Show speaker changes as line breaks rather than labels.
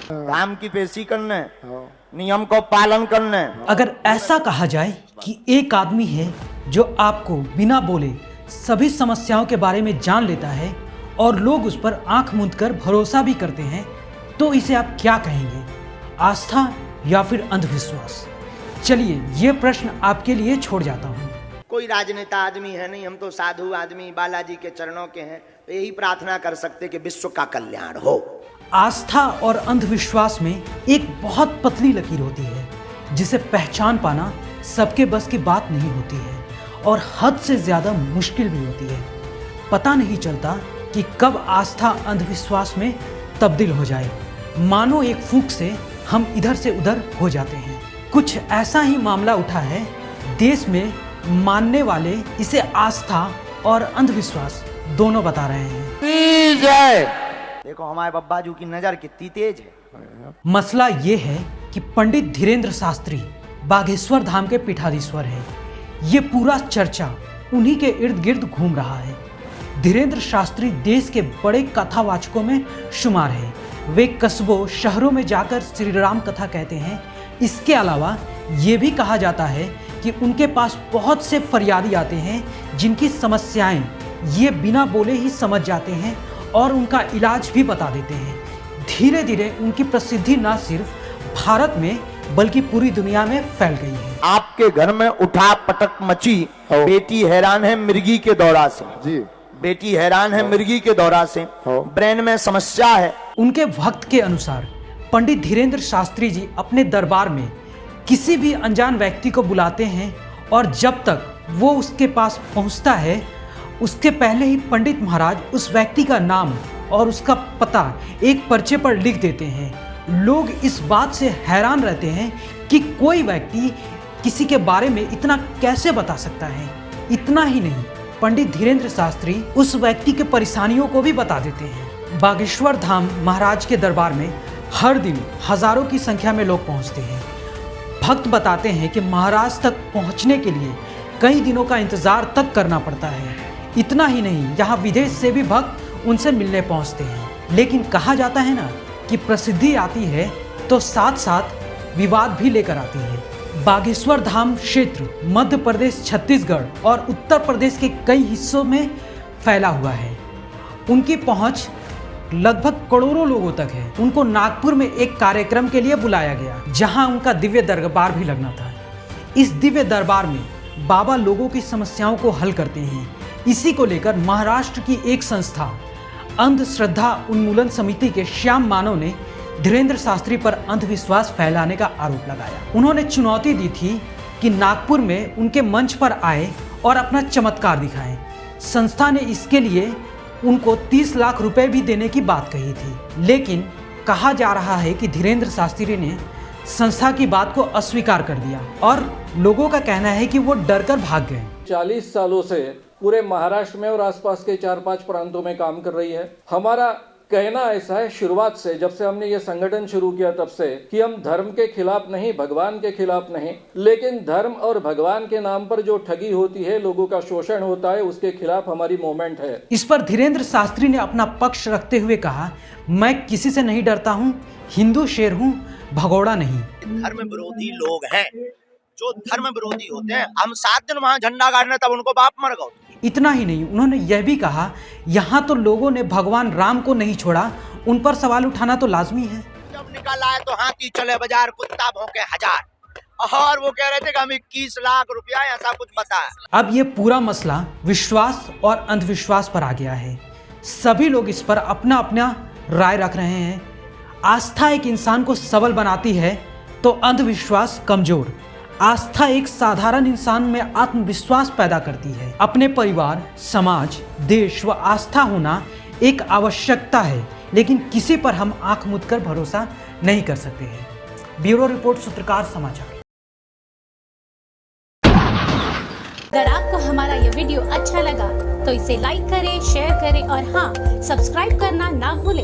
राम की पेशी करने, नियम को पालन करने।
अगर ऐसा कहा जाए कि एक आदमी है जो आपको बिना बोले सभी समस्याओं के बारे में जान लेता है और लोग उस पर आंख मूंद कर भरोसा भी करते हैं, तो इसे आप क्या कहेंगे, आस्था या फिर अंधविश्वास? चलिए ये प्रश्न आपके लिए छोड़ जाता हूँ।
कोई राजनेता आदमी है नहीं, हम तो साधु आदमी बालाजी के चरणों के हैं, तो यही प्रार्थना कर सकते कि विश्व का कल्याण हो।
आस्था और अंधविश्वास में एक बहुत पतली लकीर होती है जिसे पहचान पाना सबके बस की बात नहीं होती है और हद से ज्यादा मुश्किल भी होती है। पता नहीं चलता कि कब आस्था अंधविश्वास में तब्दील हो जाए, मानो एक फूंक से हम इधर से उधर हो जाते हैं। कुछ ऐसा ही मामला उठा है देश में। मानने वाले इसे आस्था और अंधविश्वास दोनों बता रहे हैं।
देखो हमारे बब्बा जी की नजर कितनी तेज है।
मसला ये है कि पंडित धीरेन्द्र शास्त्री बागेश्वर धाम के पीठाधीश्वर हैं। ये पूरा चर्चा उन्हीं के इर्द गिर्द घूम रहा है। धीरेन्द्र शास्त्री देश के बड़े कथावाचकों में शुमार है। वे कस्बों शहरों में जाकर श्री राम कथा कहते हैं। इसके अलावा ये भी कहा जाता है कि उनके पास बहुत से फरियादी आते हैं जिनकी समस्याएं ये बिना बोले ही समझ जाते हैं और उनका इलाज भी बता देते हैं। धीरे धीरे उनकी प्रसिद्धि न सिर्फ भारत में बल्कि पूरी दुनिया में फैल गई है।
आपके घर में उठा पटक मची, बेटी हैरान है मिर्गी के दौरा से जी, बेटी हैरान है मिर्गी के दौरा से, ब्रेन में समस्या है।
उनके वक्त के अनुसार पंडित धीरेन्द्र शास्त्री जी अपने दरबार में किसी भी अनजान व्यक्ति को बुलाते हैं और जब तक वो उसके पास पहुंचता है उसके पहले ही पंडित महाराज उस व्यक्ति का नाम और उसका पता एक पर्चे पर लिख देते हैं। लोग इस बात से हैरान रहते हैं कि कोई व्यक्ति किसी के बारे में इतना कैसे बता सकता है। इतना ही नहीं, पंडित धीरेन्द्र शास्त्री उस व्यक्ति के परेशानियों को भी बता देते हैं। बागेश्वर धाम महाराज के दरबार में हर दिन हजारों की संख्या में लोग पहुंचते हैं। भक्त बताते हैं कि महाराज तक पहुंचने के लिए कई दिनों का इंतजार तक करना पड़ता है। इतना ही नहीं, यहाँ विदेश से भी भक्त उनसे मिलने पहुंचते हैं। लेकिन कहा जाता है ना कि प्रसिद्धि आती है तो साथ साथ विवाद भी लेकर आती है। बागेश्वर धाम क्षेत्र मध्य प्रदेश, छत्तीसगढ़ और उत्तर प्रदेश के कई हिस्सों में फैला हुआ है। उनकी पहुंच लगभग करोड़ों लोगों तक है। उनको नागपुर में एक कार्यक्रम के लिए बुलाया गया जहां उनका दिव्य दरबार भी लगना था। इस दिव्य दरबार में बाबा लोगों की समस्याओं को हल करते हैं। इसी को लेकर महाराष्ट्र की एक संस्था अंधश्रद्धा उन्मूलन समिति के श्याम मानव ने धीरेन्द्र शास्त्री पर अंधविश्वास फैलाने का आरोप लगाया। उन्होंने चुनौती दी थी कि नागपुर में उनके मंच पर आए और अपना चमत्कार दिखाएं। संस्था ने इसके लिए उनको 30 लाख रुपए भी देने की बात कही थी, लेकिन कहा जा रहा है कि धीरेन्द्र शास्त्री ने संस्था की बात को अस्वीकार कर दिया और लोगों का कहना है कि वो डरकर भाग गए।
40 सालों से पूरे महाराष्ट्र में और आसपास के 4-5 प्रांतों में काम कर रही है। हमारा कहना ऐसा है शुरुआत से, जब से हमने ये संगठन शुरू किया तब से, कि हम धर्म के खिलाफ नहीं, भगवान के खिलाफ नहीं, लेकिन धर्म और भगवान के नाम पर जो ठगी होती है, लोगों का शोषण होता है, उसके खिलाफ हमारी मूवमेंट है।
इस पर धीरेन्द्र शास्त्री ने अपना पक्ष रखते हुए कहा, मैं किसी से नहीं डरता हूँ, हिंदू शेर हूँ, भगोड़ा नहीं।
धर्म विरोधी लोग हैं, जो धर्म विरोधी होते हैं, हम 7 दिन वहां झंडा गाड़ने तब उनको बाप मर गए।
इतना ही नहीं, उन्होंने यह भी कहा, यहाँ तो लोगों ने भगवान राम को नहीं छोड़ा, उन पर सवाल उठाना तो लाजमी है।
जब निकल आए तो हाथी चले बाजार, कुत्ता भौंके हजार, और वो कह रहे थे कि हम 21 लाख रुपया ऐसा कुछ बताया।
अब ये पूरा मसला विश्वास और अंधविश्वास पर आ गया है। सभी लोग इस पर अपना अपना राय रख रहे हैं। आस्था एक इंसान को सबल बनाती है तो अंधविश्वास कमजोर। आस्था एक साधारण इंसान में आत्मविश्वास पैदा करती है। अपने परिवार, समाज, देश व आस्था होना एक आवश्यकता है, लेकिन किसी पर हम आंख मूंद कर भरोसा नहीं कर सकते हैं। ब्यूरो रिपोर्ट, सूत्रकार समाचार।
अगर आपको हमारा यह वीडियो अच्छा लगा तो इसे लाइक करें, शेयर करें और हाँ, सब्सक्राइब करना ना भूलें।